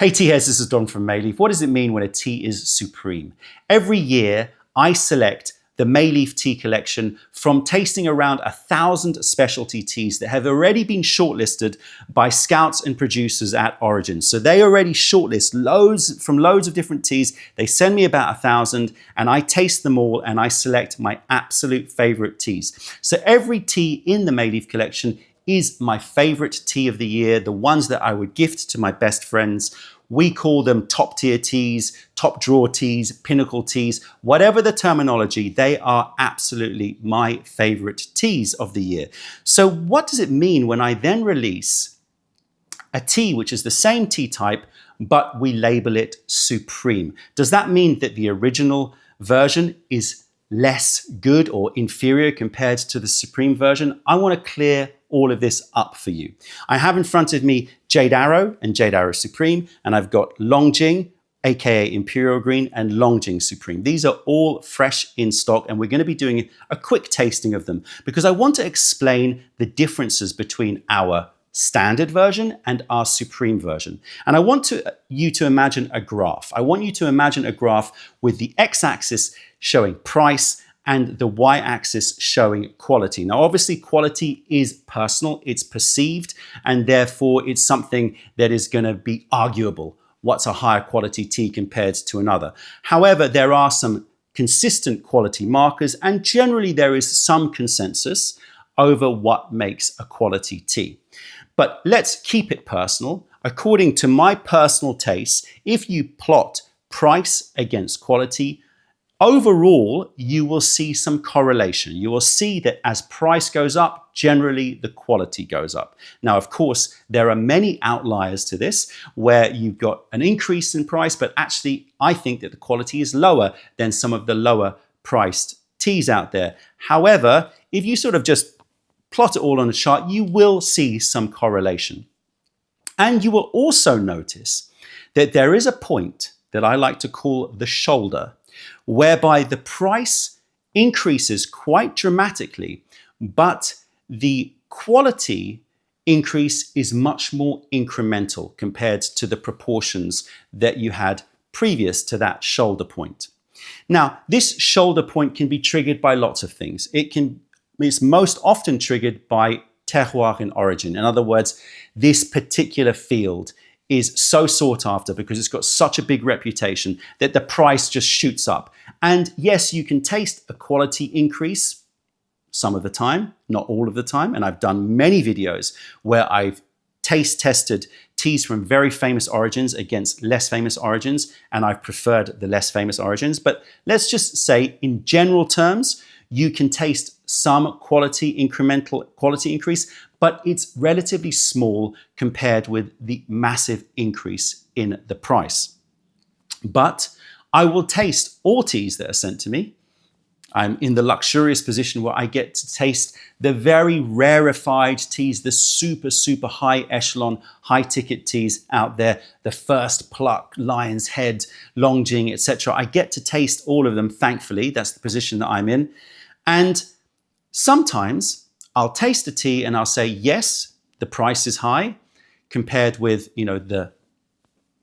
Hey teaheads, this is Don from Mayleaf. What does it mean when a tea is supreme? Every year, I select the Mayleaf tea collection from tasting around 1,000 specialty teas that have already been shortlisted by scouts and producers at Origin. So they already shortlist loads of different teas. They send me about 1,000 and I taste them all and I select my absolute favorite teas. So every tea in the Mayleaf collection is my favorite tea of the year, the ones that I would gift to my best friends. We call them top tier teas, top drawer teas, pinnacle teas, whatever the terminology, they are absolutely my favorite teas of the year. So what does it mean when I then release a tea which is the same tea type, but we label it supreme? Does that mean that the original version is less good or inferior compared to the supreme version? I want to clear all of this up for you. I have in front of me Jade Arrow and Jade Arrow Supreme, and I've got Longjing, aka Imperial Green, and Longjing Supreme. These are all fresh in stock, and we're going to be doing a quick tasting of them because I want to explain the differences between our standard version and our supreme version. And I want you to imagine a graph. I want you to imagine a graph with the x-axis showing price and the y-axis showing quality. Now, obviously, quality is personal, it's perceived, and therefore it's something that is going to be arguable. What's a higher quality tea compared to another? However, there are some consistent quality markers, and generally there is some consensus over what makes a quality tea. But let's keep it personal. According to my personal taste, if you plot price against quality, overall, you will see some correlation. You will see that as price goes up, generally the quality goes up. Now, of course, there are many outliers to this where you've got an increase in price, but actually I think that the quality is lower than some of the lower priced teas out there. However, if you sort of just plot it all on a chart, you will see some correlation. And you will also notice that there is a point that I like to call the shoulder, whereby the price increases quite dramatically, but the quality increase is much more incremental compared to the proportions that you had previous to that shoulder point. Now, this shoulder point can be triggered by lots of things. It's most often triggered by terroir in origin. In other words, this particular field is so sought after because it's got such a big reputation that the price just shoots up. And yes, you can taste a quality increase some of the time, not all of the time. And I've done many videos where I've taste tested teas from very famous origins against less famous origins, and I've preferred the less famous origins. But let's just say in general terms, you can taste some incremental quality increase, but it's relatively small compared with the massive increase in the price. But I will taste all teas that are sent to me. I'm in the luxurious position where I get to taste the very rarefied teas, the super high echelon, high ticket teas out there, the first pluck, Lion's Head, Longjing, etc. I get to taste all of them, thankfully. That's the position that I'm in. And sometimes I'll taste a tea and I'll say, yes, the price is high compared with, the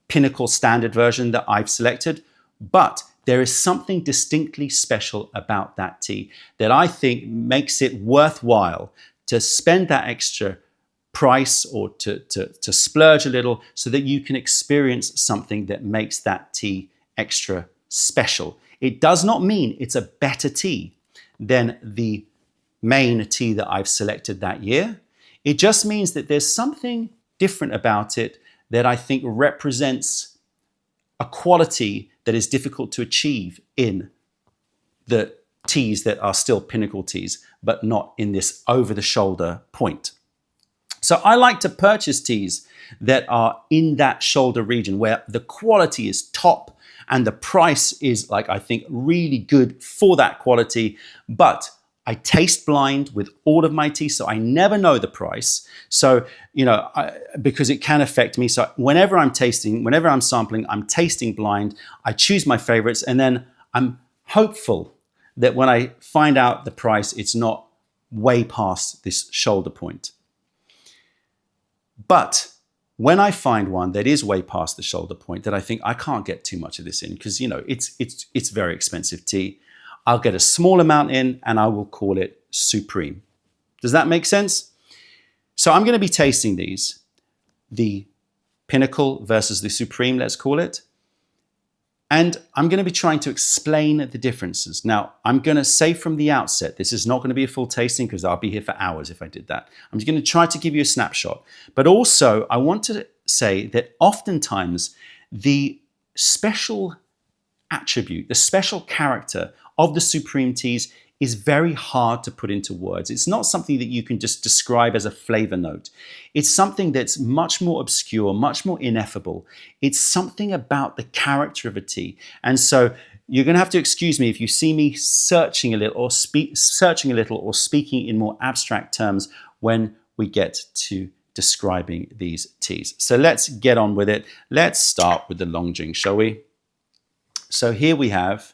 pinnacle standard version that I've selected, but there is something distinctly special about that tea that I think makes it worthwhile to spend that extra price or to splurge a little so that you can experience something that makes that tea extra special. It does not mean it's a better tea than the main tea that I've selected that year. It just means that there's something different about it that I think represents a quality that is difficult to achieve in the teas that are still pinnacle teas, but not in this over-the-shoulder point. So I like to purchase teas that are in that shoulder region where the quality is top and the price is, I think, really good for that quality, but I taste blind with all of my teas, so I never know the price. So, because it can affect me. So whenever I'm sampling, I'm tasting blind. I choose my favorites, and then I'm hopeful that when I find out the price, it's not way past this shoulder point. But when I find one that is way past the shoulder point, that I think I can't get too much of this in because, you know, it's very expensive tea, I'll get a small amount in and I will call it supreme. Does that make sense? So I'm going to be tasting these, the pinnacle versus the supreme, let's call it. And I'm going to be trying to explain the differences. Now, I'm going to say from the outset, this is not going to be a full tasting because I'll be here for hours if I did that. I'm just going to try to give you a snapshot. But also, I want to say that oftentimes the special attribute, the special character of the supreme teas is very hard to put into words. It's not something that you can just describe as a flavor note. It's something that's much more obscure, much more ineffable. It's something about the character of a tea. And so you're going to have to excuse me if you see me searching a little or speaking in more abstract terms when we get to describing these teas. So let's get on with it. Let's start with the Longjing, shall we? So here we have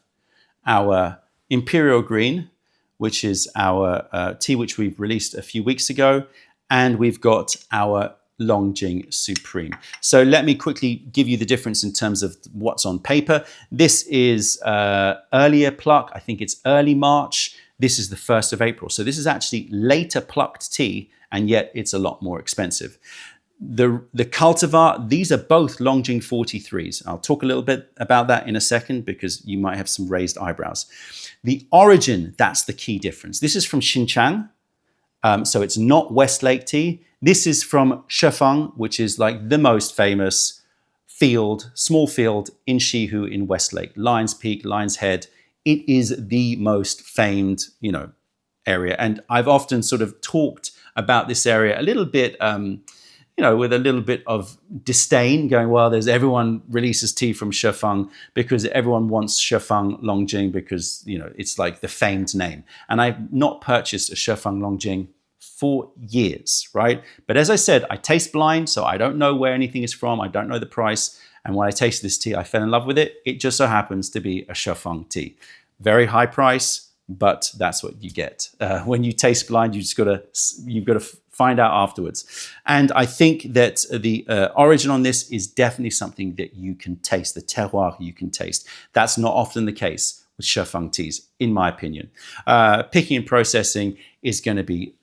our Imperial Green, which is our tea which we've released a few weeks ago. And we've got our Longjing Supreme. So let me quickly give you the difference in terms of what's on paper. This is earlier pluck. I think it's early March. This is the 1st of April. So this is actually later plucked tea, and yet it's a lot more expensive. The cultivar, these are both Longjing 43s. I'll talk a little bit about that in a second because you might have some raised eyebrows. The origin, that's the key difference. This is from Xinjiang, so it's not Westlake tea. This is from Shi Feng, which is like the most famous field, small field in Shihu in Westlake. Lion's Peak, Lion's Head. It is the most famed, you know, area. And I've often sort of talked about this area a little bit, you know, with a little bit of disdain, going, well, everyone releases tea from Shi Feng because everyone wants Shi Feng Long Jing because, you know, it's like the famed name. And I've not purchased a Shi Feng Long Jing for years, right? But as I said, I taste blind, so I don't know where anything is from. I don't know the price. And when I tasted this tea, I fell in love with it. It just so happens to be a Shi Feng tea. Very high price, but that's what you get. When you taste blind, you've got to find out afterwards. And I think that the origin on this is definitely something that you can taste, the terroir you can taste. That's not often the case with Shi Feng teas, in my opinion. Picking and processing is going to be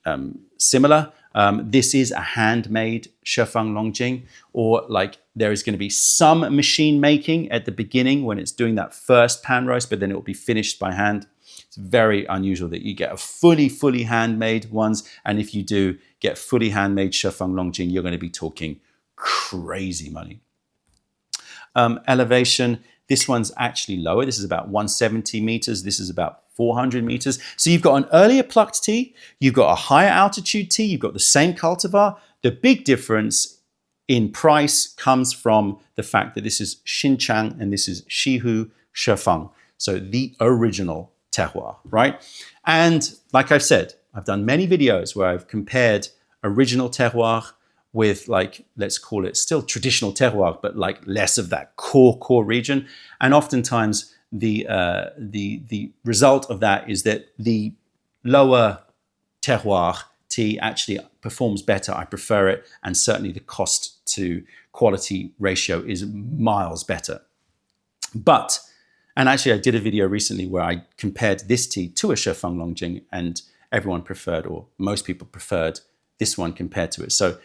similar. This is a handmade Shi Feng Long Jing, or like there is going to be some machine making at the beginning when it's doing that first pan roast, but then it will be finished by hand. It's very unusual that you get a fully handmade ones. And if you do get fully handmade Shi Feng Long Jing, you're going to be talking crazy money. Elevation, this one's actually lower. This is about 170 meters. This is about 400 meters. So you've got an earlier plucked tea. You've got a higher altitude tea. You've got the same cultivar. The big difference in price comes from the fact that this is Xinjiang and this is Shihu Shi Feng. So the original terroir, right? And like I've said, I've done many videos where I've compared original terroir with, like, let's call it still traditional terroir, but like less of that core region. And oftentimes the result of that is that the lower terroir tea actually performs better. I prefer it. And certainly the cost to quality ratio is miles better. But, and actually I did a video recently where I compared this tea to a Shi Feng Long Jing, and everyone preferred, or most people preferred, this one compared to it. So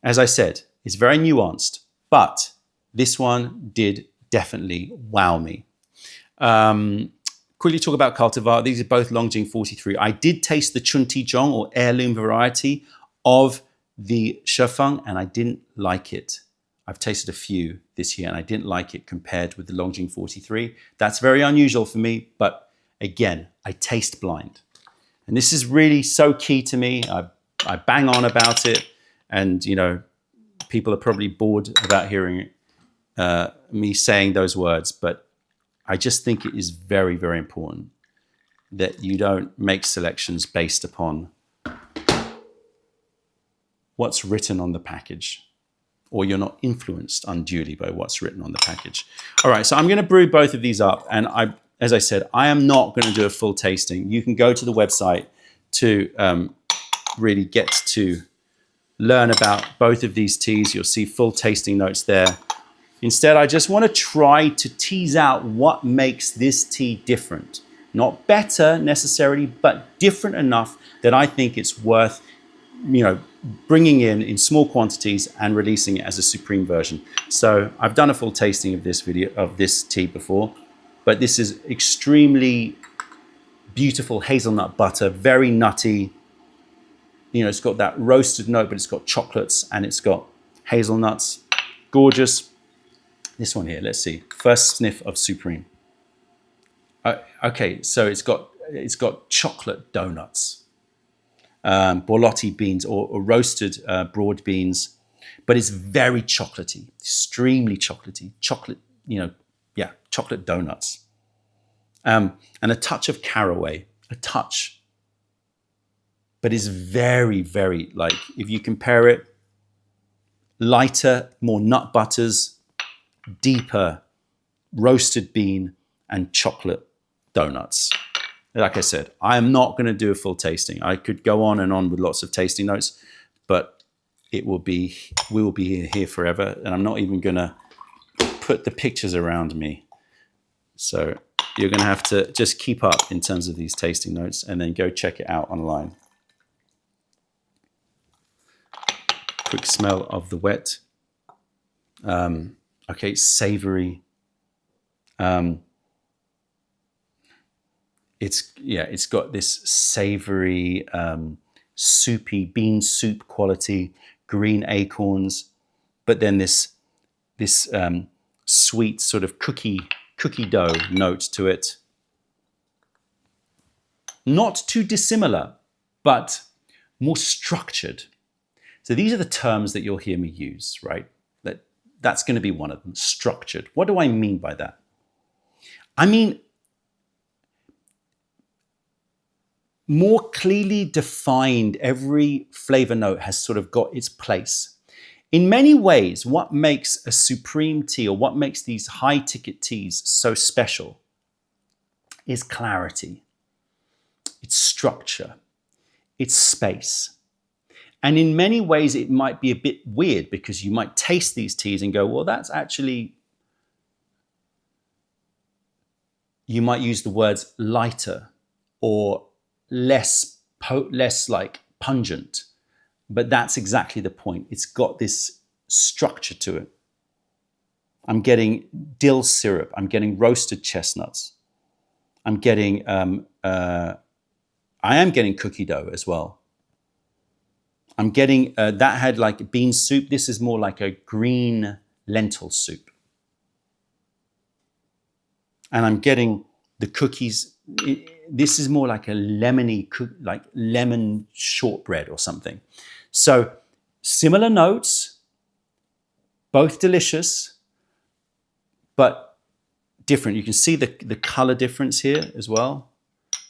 as I said, it's very nuanced, but this one did definitely wow me. Quickly talk about cultivar. These are both Longjing 43. I did taste the Chunti-Zhong, or heirloom variety of the Shi Feng, and I didn't like it. I've tasted a few this year and I didn't like it compared with the Longjing 43. That's very unusual for me, but again, I taste blind. And this is really so key to me. I bang on about it, and you know, people are probably bored about hearing me saying those words, but I just think it is very, very important that you don't make selections based upon what's written on the package, or you're not influenced unduly by what's written on the package. All right, so I'm going to brew both of these up, and as I said, I am not going to do a full tasting. You can go to the website to really get to learn about both of these teas. You'll see full tasting notes there. Instead, I just want to try to tease out what makes this tea different. Not better necessarily, but different enough that I think it's worth, bringing in small quantities and releasing it as a supreme version. So I've done a full tasting of this tea before, but this is extremely beautiful hazelnut butter, very nutty. It's got that roasted note, but it's got chocolates and it's got hazelnuts. Gorgeous. This one here, let's see. First sniff of supreme. Okay, so it's got chocolate donuts, borlotti beans or roasted broad beans, but it's very chocolatey, extremely chocolatey. Chocolate, chocolate donuts, and a touch of caraway, but it's very, very, like, if you compare it, lighter, more nut butters, deeper roasted bean and chocolate donuts. Like I said, I am not going to do a full tasting. I could go on and on with lots of tasting notes, but we will be here forever, and I'm not even going to put the pictures around me. So you're going to have to just keep up in terms of these tasting notes and then go check it out online. Quick smell of the wet. Okay, savory. It's got this savory, soupy bean soup quality, green acorns, but then this sweet sort of cookie dough note to it. Not too dissimilar, but more structured. So these are the terms that you'll hear me use, right? That's going to be one of them, structured. What do I mean by that? I mean, more clearly defined, every flavor note has sort of got its place. In many ways, what makes a supreme tea or what makes these high ticket teas so special is clarity, it's structure, it's space. And in many ways, it might be a bit weird because you might taste these teas and go, well, that's actually, you might use the words lighter or less like pungent, but that's exactly the point. It's got this structure to it. I'm getting dill syrup. I'm getting roasted chestnuts. I am getting cookie dough as well. I'm getting, that had like bean soup. This is more like a green lentil soup. And I'm getting the cookies. This is more like a lemony, like lemon shortbread or something. So similar notes, both delicious, but different. You can see the color difference here as well.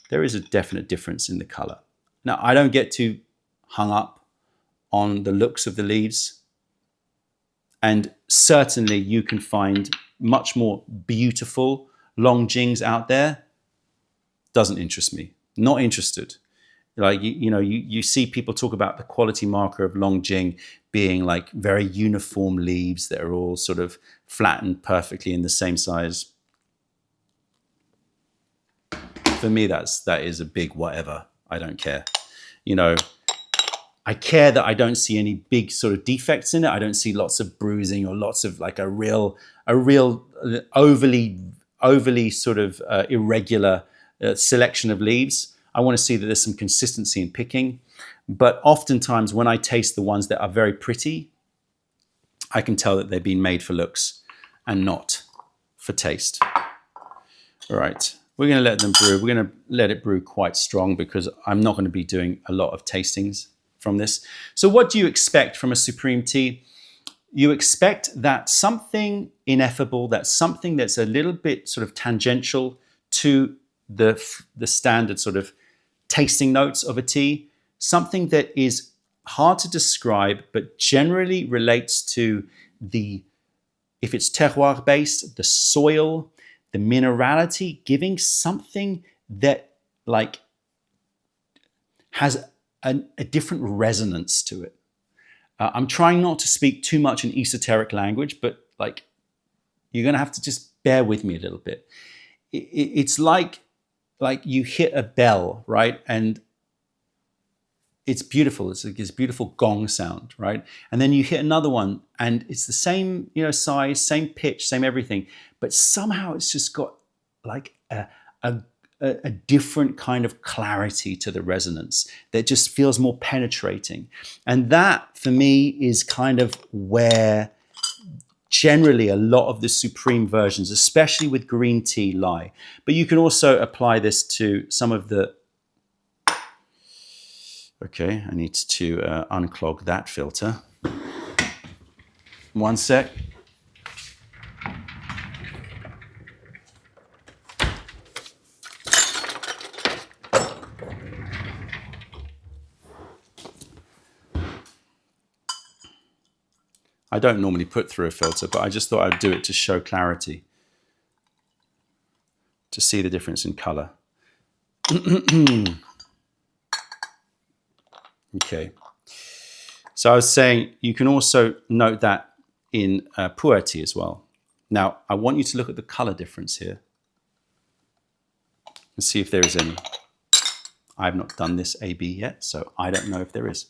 There is a definite difference in the color. Now, I don't get too hung up on the looks of the leaves. And certainly you can find much more beautiful Longjings out there. Doesn't interest me. Not interested. Like, you see people talk about the quality marker of Longjing being like very uniform leaves that are all sort of flattened perfectly in the same size. For me, that is a big whatever. I don't care. I care that I don't see any big sort of defects in it. I don't see lots of bruising or lots of like a real overly sort of irregular selection of leaves. I want to see that there's some consistency in picking. But oftentimes when I taste the ones that are very pretty, I can tell that they've been made for looks and not for taste. All right, we're going to let them brew. We're going to let it brew quite strong because I'm not going to be doing a lot of tastings from this. So what do you expect from a supreme tea? You expect that something ineffable, that something that's a little bit sort of tangential to the standard sort of tasting notes of a tea, something that is hard to describe, but generally relates to if it's terroir based, the soil, the minerality, giving something that like has a different resonance to it. I'm trying not to speak too much in esoteric language, but like you're going to have to just bear with me a little bit. It's like you hit a bell, right? And it's beautiful. It's like this beautiful gong sound, right? And then you hit another one, and it's the same, size, same pitch, same everything, but somehow it's just got like a different kind of clarity to the resonance that just feels more penetrating. And that, for me, is kind of where generally a lot of the supreme versions, especially with green tea, lie. But you can also apply this to some of the... Okay, I need to unclog that filter. One sec. I don't normally put through a filter, but I just thought I'd do it to show clarity, to see the difference in color. Okay. So I was saying you can also note that in pu'er tea as well. Now, I want you to look at the color difference here and see if there is any. I've not done this A/B yet, so I don't know if there is.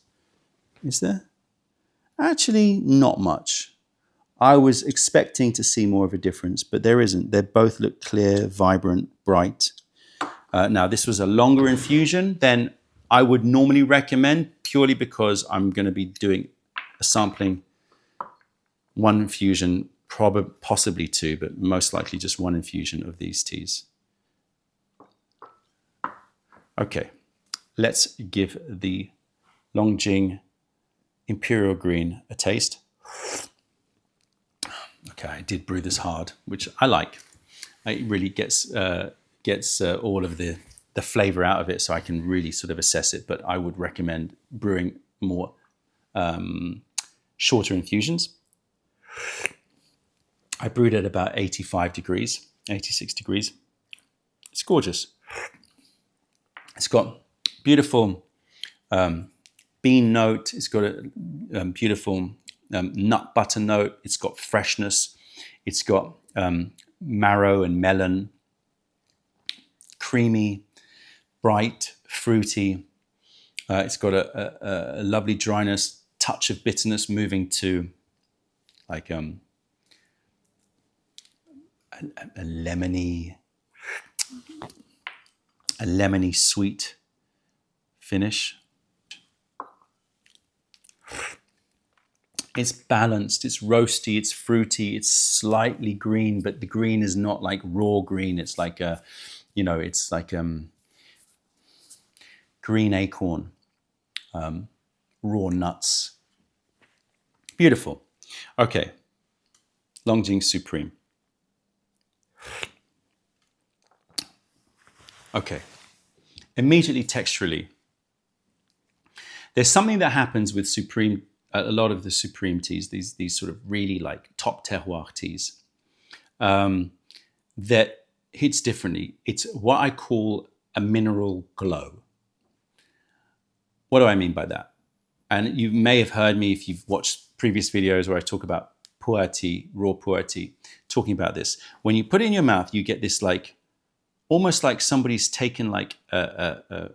Is there? Actually, not much. I was expecting to see more of a difference, but there isn't. They both look clear, vibrant, bright. Now, this was a longer infusion than I would normally recommend, purely because I'm going to be doing a sampling, one infusion, possibly two, but most likely just one infusion of these teas. Okay, let's give the Longjing Imperial Green a taste. Okay, I did brew this hard, which I like. It really gets all of the flavor out of it, so I can really sort of assess it. But I would recommend brewing more shorter infusions. I brewed at about 85 degrees, 86 degrees. It's gorgeous. It's got beautiful bean note. It's got a beautiful nut butter note. It's got freshness. It's got marrow and melon. Creamy, bright, fruity. It's got a lovely dryness, touch of bitterness moving to like a lemony sweet finish. It's balanced, it's roasty, it's fruity, it's slightly green, but the green is not like raw green. It's like it's like green acorn, raw nuts. Beautiful. Okay, Longjing Supreme. Okay, immediately texturally, there's something that happens with Supreme, a lot of the Supreme teas, these sort of really like top terroir teas, that hits differently. It's what I call a mineral glow. What do I mean by that? And you may have heard me if you've watched previous videos where I talk about pu'er tea, raw pu'er tea, talking about this. When you put it in your mouth, you get this like, almost like somebody's taken like a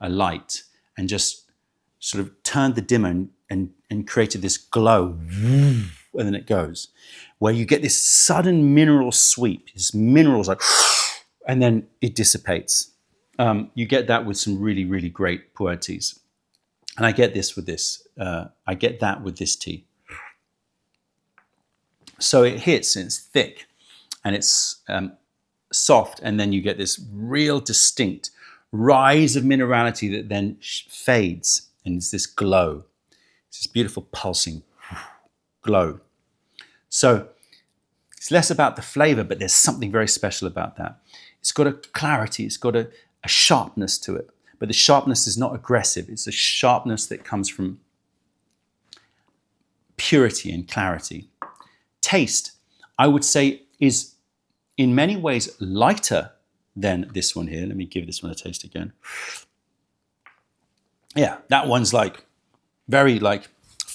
light and just sort of turned the dimmer and created this glow, and then it goes, where you get this sudden mineral sweep, this minerals like, and then it dissipates. You get that with some really, really great pu'er teas. And I get this with this. I get that with this tea. So it hits and it's thick and it's soft, and then you get this real distinct rise of minerality that then fades, and it's this glow. It's this beautiful pulsing glow. So it's less about the flavor, but there's something very special about that. It's got a clarity, it's got a sharpness to it, but the sharpness is not aggressive. It's a sharpness that comes from purity and clarity. Taste, I would say, is in many ways lighter than this one here. Let me give this one a taste again. Yeah, that one's like very like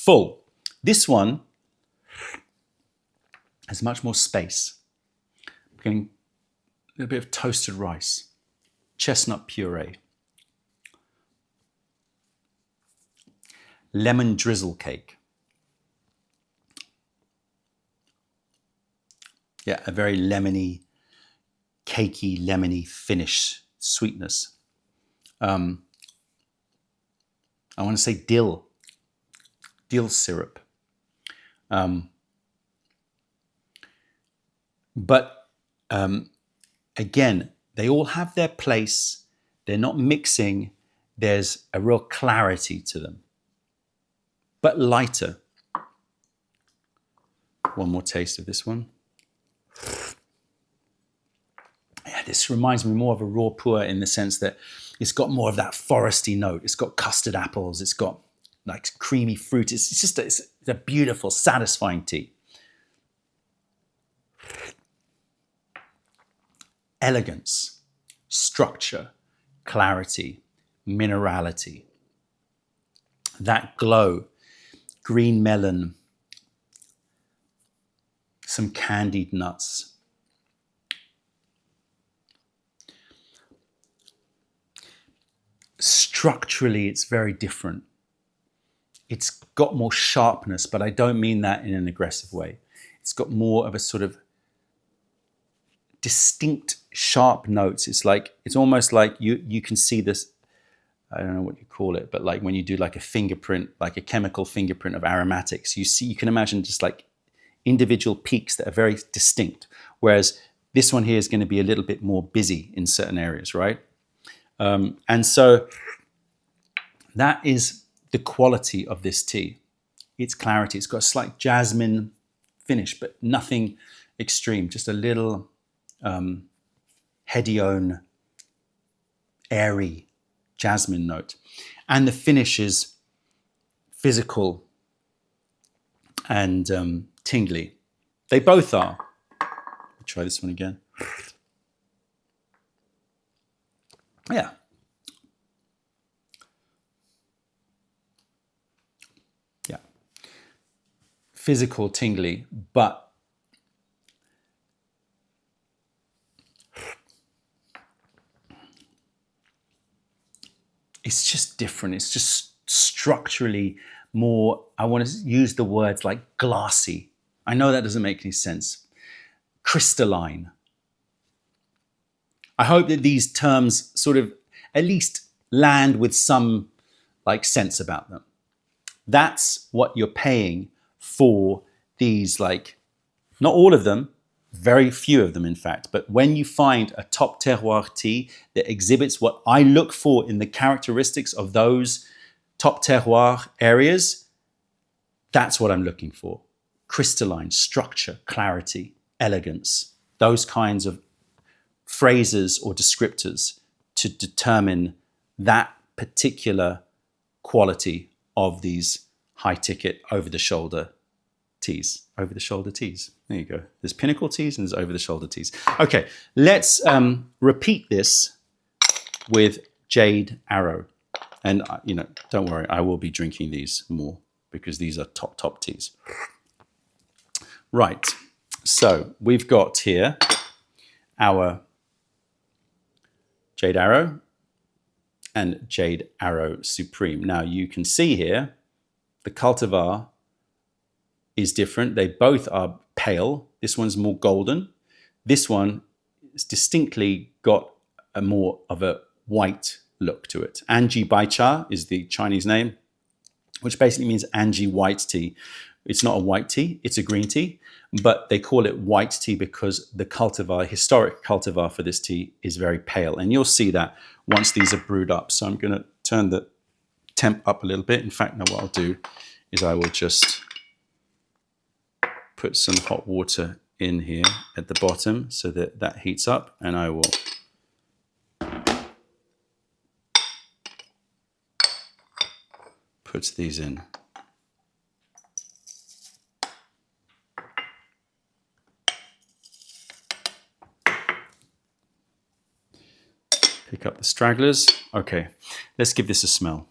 full. This one has much more space. I'm getting a little bit of toasted rice, chestnut puree, lemon drizzle cake. Yeah, a very lemony, cakey, lemony finish, sweetness. I want to say dill syrup. But again, they all have their place. They're not mixing. There's a real clarity to them, but lighter. One more taste of this one. Yeah, this reminds me more of a raw pu'er in the sense that it's got more of that foresty note. It's got custard apples. It's got like creamy fruit. It's just it's a beautiful, satisfying tea. Elegance, structure, clarity, minerality. That glow, green melon, some candied nuts. Structurally, it's very different. It's got more sharpness, but I don't mean that in an aggressive way. It's got more of a sort of distinct, sharp notes. It's almost like you can see this, I don't know what you call it, but like when you do like a fingerprint, like a chemical fingerprint of aromatics, you can imagine just like individual peaks that are very distinct. Whereas this one here is going to be a little bit more busy in certain areas, right? And so that is the quality of this tea. Its clarity. It's got a slight jasmine finish, but nothing extreme. Just a little Hedione, airy jasmine note. And the finish is physical and tingly. They both are. I'll try this one again. Yeah. Yeah. Physical, tingly, but it's just different. It's just structurally more, I want to use the words like glassy. I know that doesn't make any sense. Crystalline. I hope that these terms sort of at least land with some like sense about them. That's what you're paying for these, like, not all of them, very few of them in fact, but when you find a top terroir tea that exhibits what I look for in the characteristics of those top terroir areas, that's what I'm looking for. Crystalline, structure, clarity, elegance, those kinds of phrases or descriptors to determine that particular quality of these high ticket over the shoulder teas. Over the shoulder teas. There you go. There's pinnacle teas and there's over the shoulder teas. Okay, let's repeat this with Jade Arrow. And don't worry, I will be drinking these more because these are top teas. Right, so we've got here our Jade Arrow and Jade Arrow Supreme. Now you can see here the cultivar is different. They both are pale. This one's more golden. This one has distinctly got a more of a white look to it. Anji Baicha is the Chinese name, which basically means Anji white tea. It's not a white tea, it's a green tea, but they call it white tea because the cultivar, historic cultivar for this tea is very pale. And you'll see that once these are brewed up. So I'm going to turn the temp up a little bit. In fact, now what I'll do is I will just put some hot water in here at the bottom so that that heats up, and I will put these in. Pick up the stragglers. Okay, let's give this a smell.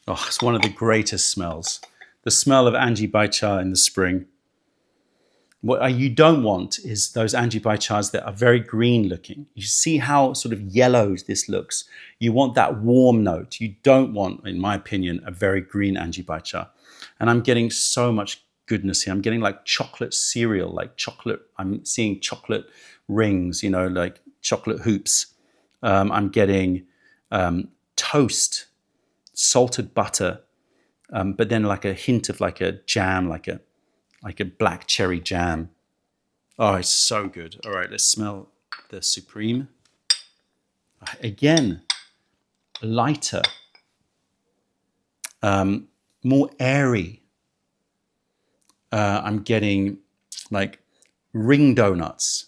Oh, Oh, it's one of the greatest smells. The smell of Anji Baicha in the spring. What you don't want is those Anji Baichas that are very green looking. You see how sort of yellow this looks. You want that warm note. You don't want, in my opinion, a very green Anji Baicha. And I'm getting so much goodness here. I'm getting like chocolate cereal, like chocolate. I'm seeing chocolate rings, you know, like chocolate hoops. I'm getting toast, salted butter, but then like a hint of like a jam, like a black cherry jam. Oh, it's so good. All right, let's smell the Supreme. Again, lighter, more airy. I'm getting like ring donuts,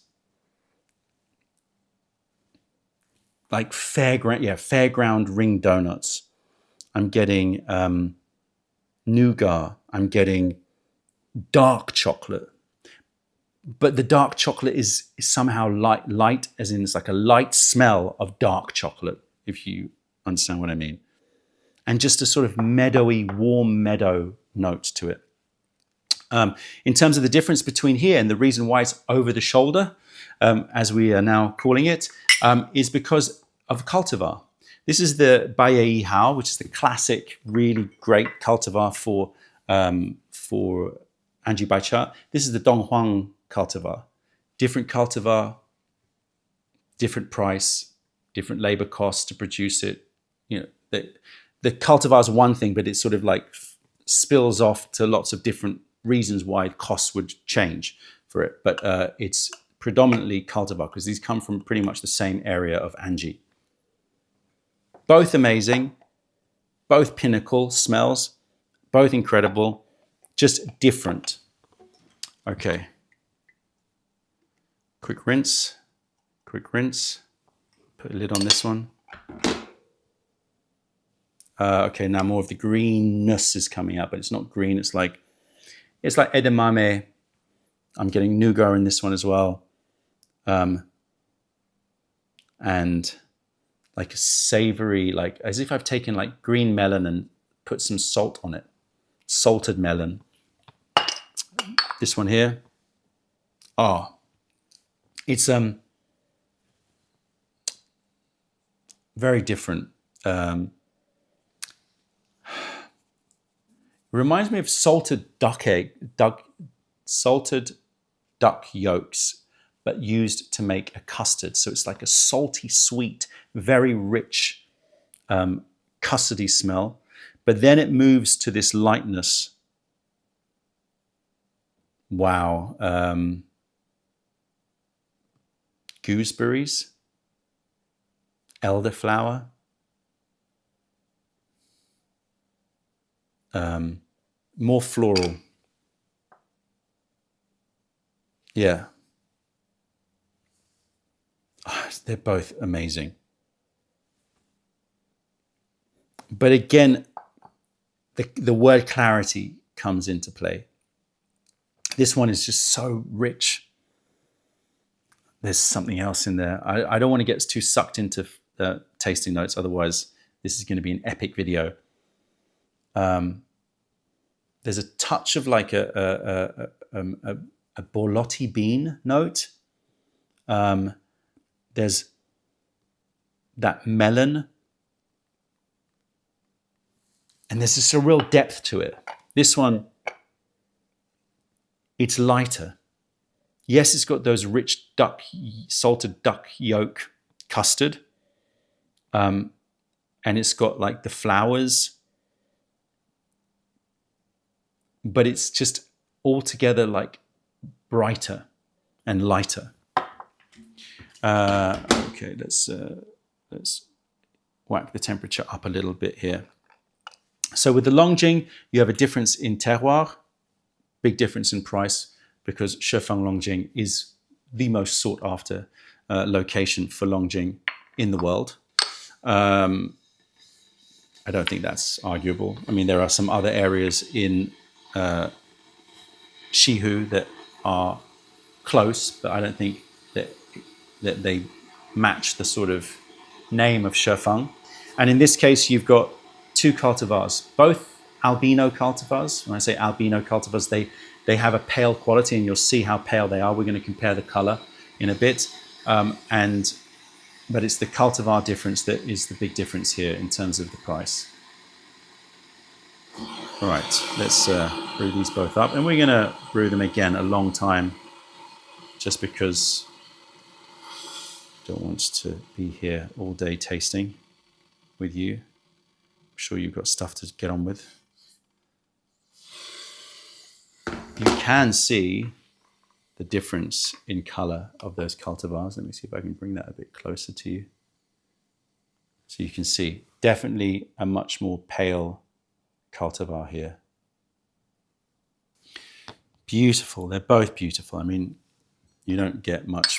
like fairground ring donuts. I'm getting nougat. I'm getting dark chocolate, but the dark chocolate is somehow light, as in it's like a light smell of dark chocolate, if you understand what I mean, and just a sort of meadowy, warm meadow note to it. In terms of the difference between here and the reason why it's over the shoulder, as we are now calling it, is because of cultivar. This is the Baiyei Hao, which is the classic, really great cultivar for Anji Baicha. This is the Donghuang cultivar. Different cultivar, different price, different labor costs to produce it. You know, the cultivar is one thing, but it sort of like spills off to lots of different reasons why costs would change for it. But it's predominantly cultivar because these come from pretty much the same area of Anji. Both amazing, both pinnacle smells, both incredible, just different. Okay. Quick rinse. Put a lid on this one. Okay, now more of the greenness is coming out, but it's not green. It's like edamame. I'm getting nougat in this one as well. And like a savory, like as if I've taken like green melon and put some salt on it. Salted melon. This one here. Oh, it's very different. Reminds me of salted salted duck yolks, but used to make a custard. So it's like a salty, sweet, very rich custardy smell. But then it moves to this lightness. Wow. Gooseberries, elderflower, more floral. Yeah. Oh, they're both amazing. But again, the word clarity comes into play. This one is just so rich. There's something else in there. I don't want to get too sucked into tasting notes. Otherwise, this is going to be an epic video. There's a touch of like a borlotti bean note. There's that melon. And there's just a real depth to it. This one, it's lighter. Yes, it's got those rich salted duck yolk custard. And it's got like the flowers. But it's just altogether like brighter and lighter. Okay, let's whack the temperature up a little bit here. So with the Longjing, you have a difference in terroir, big difference in price, because Shi Feng Long Jing is the most sought after location for Longjing in the world. I don't think that's arguable. I mean, there are some other areas in Shihu that are close, but I don't think that they match the sort of name of Shi Feng. And in this case, you've got two cultivars, both albino cultivars. When I say albino cultivars, they have a pale quality, and you'll see how pale they are. We're going to compare the color in a bit. But it's the cultivar difference that is the big difference here in terms of the price. All right, let's brew these both up. And we're going to brew them again a long time, just because I don't want to be here all day tasting with you. I'm sure you've got stuff to get on with. You can see the difference in color of those cultivars. Let me see if I can bring that a bit closer to you. So you can see definitely a much more pale cultivar here. Beautiful, they're both beautiful. I mean, you don't get much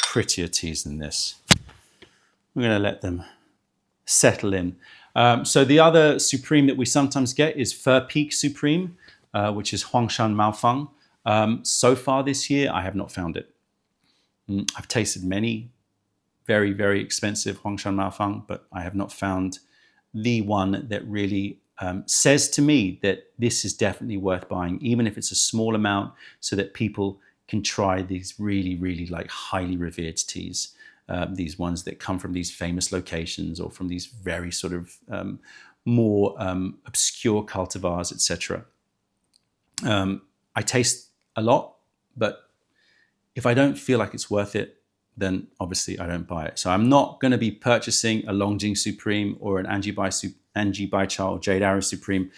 prettier teas than this. We're going to let them settle in. So the other Supreme that we sometimes get is Fur Peak Supreme, which is Huangshan Maofeng. So far this year, I have not found it. I've tasted many very, very expensive Huangshan Maofeng, but I have not found the one that really says to me that this is definitely worth buying, even if it's a small amount, so that people can try these really, really like highly revered teas. These ones that come from these famous locations or from these very sort of more obscure cultivars, etc. I taste a lot, but if I don't feel like it's worth it, then obviously I don't buy it. So I'm not going to be purchasing a Longjing Supreme or an Anji Baicha or Jade Arrow Supreme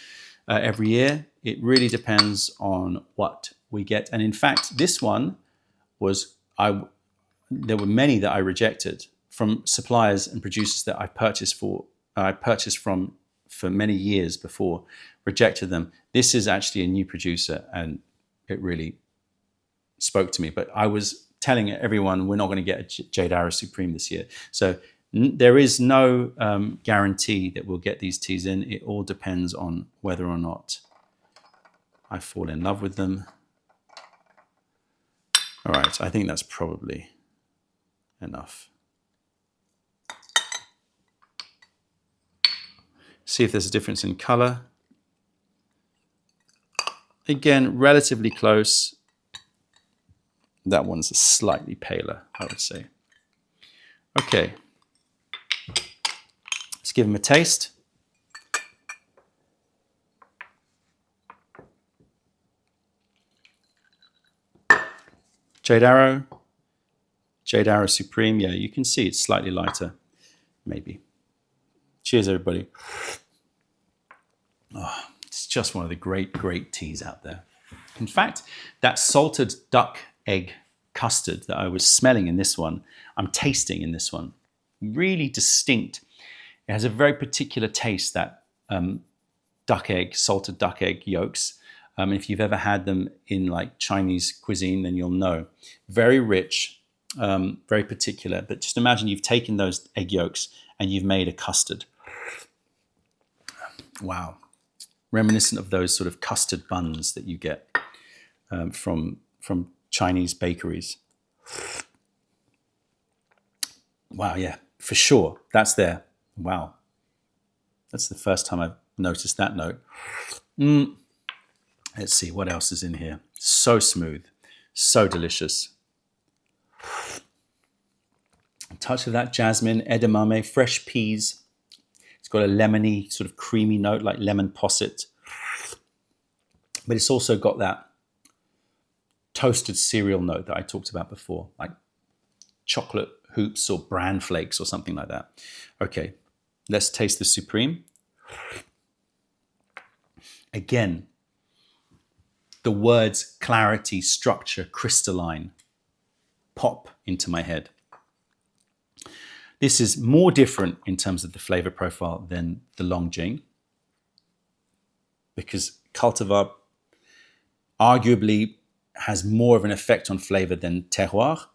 every year. It really depends on what we get. And in fact, this one was, there were many that I rejected from suppliers and producers that I purchased from for many years before, rejected them. This is actually a new producer, and it really spoke to me. But I was telling everyone we're not going to get a Jade Arrow Supreme this year. So there is no guarantee that we'll get these teas in. It all depends on whether or not I fall in love with them. All right, I think that's probably enough. See if there's a difference in color. Again, relatively close. That one's slightly paler, I would say. Okay. Let's give them a taste. Jade Arrow Supreme. Yeah, you can see it's slightly lighter, maybe. Cheers, everybody. Oh, it's just one of the great, great teas out there. In fact, that salted duck egg custard that I was smelling in this one, I'm tasting in this one. Really distinct. It has a very particular taste, that salted duck egg yolks. If you've ever had them in like Chinese cuisine, then you'll know. Very rich, very particular. But just imagine you've taken those egg yolks and you've made a custard. Wow. Reminiscent of those sort of custard buns that you get from Chinese bakeries. Wow, yeah, for sure. That's there. Wow. That's the first time I've noticed that note. Let's see, what else is in here? So smooth, so delicious. A touch of that jasmine, edamame, fresh peas. It's got a lemony, sort of creamy note, like lemon posset. But it's also got that toasted cereal note that I talked about before, like chocolate hoops or bran flakes or something like that. Okay, let's taste the Supreme. Again, the words clarity, structure, crystalline pop into my head. This is more different in terms of the flavor profile than the Longjing, because Cultivar arguably has more of an effect on flavor than Terroir.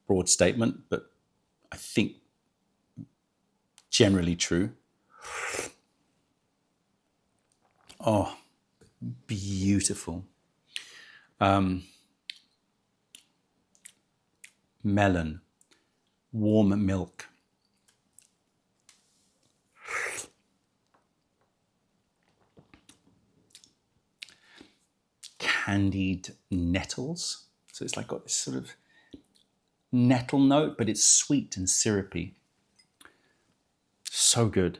Broad statement, but I think generally true. Oh, beautiful. Melon, warm milk. candied nettles. So it's like got this sort of nettle note, but it's sweet and syrupy. So good.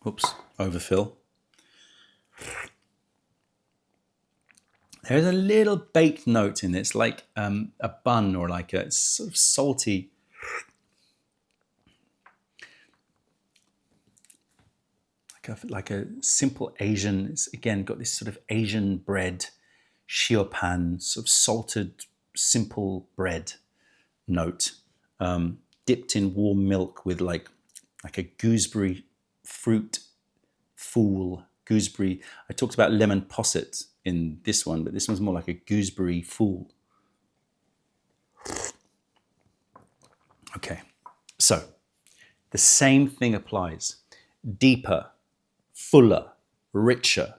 Oops, overfill. There's a little baked note in it. It's like a bun or like a sort of salty. Like a simple Asian, it's again got this sort of Asian bread, xiaopan, sort of salted, simple bread note, dipped in warm milk with like a gooseberry fruit fool. Gooseberry, I talked about lemon posset in this one, but this one's more like a gooseberry fool. Okay, so the same thing applies. Deeper, fuller, richer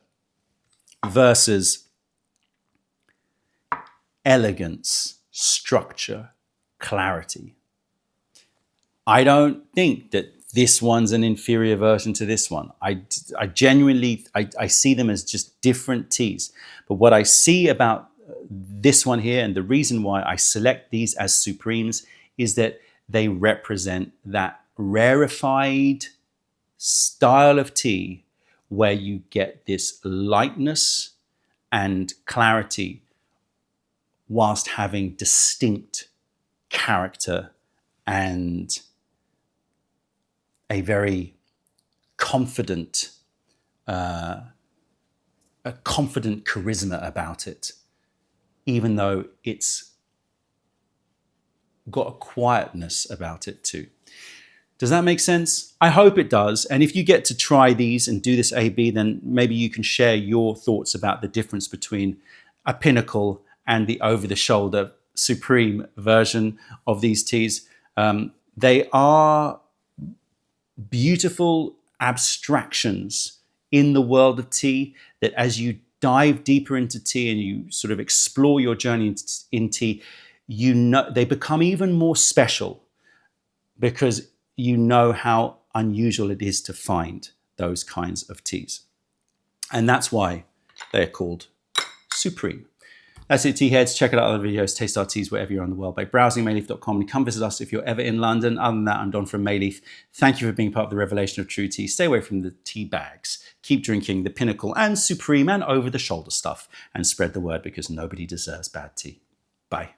versus elegance, structure, clarity. I don't think that this one's an inferior version to this one. I genuinely, I see them as just different teas. But what I see about this one here, and the reason why I select these as Supremes, is that they represent that rarefied style of tea where you get this lightness and clarity whilst having distinct character and a very confident, a confident charisma about it, even though it's got a quietness about it too. Does that make sense? I hope it does. And if you get to try these and do this A/B, then maybe you can share your thoughts about the difference between a Pinnacle and the over-the-shoulder Supreme version of these teas. They are beautiful abstractions in the world of tea that as you dive deeper into tea and you sort of explore your journey in tea, you know they become even more special because you know how unusual it is to find those kinds of teas. And that's why they're called Supreme. That's it, tea heads. Check out other videos, taste our teas wherever you're on the world by browsing mayleaf.com, and come visit us if you're ever in London. Other than that, I'm Don from Mayleaf. Thank you for being part of the revelation of true tea. Stay away from the tea bags. Keep drinking the Pinnacle and Supreme and over-the-shoulder stuff, and spread the word because nobody deserves bad tea. Bye.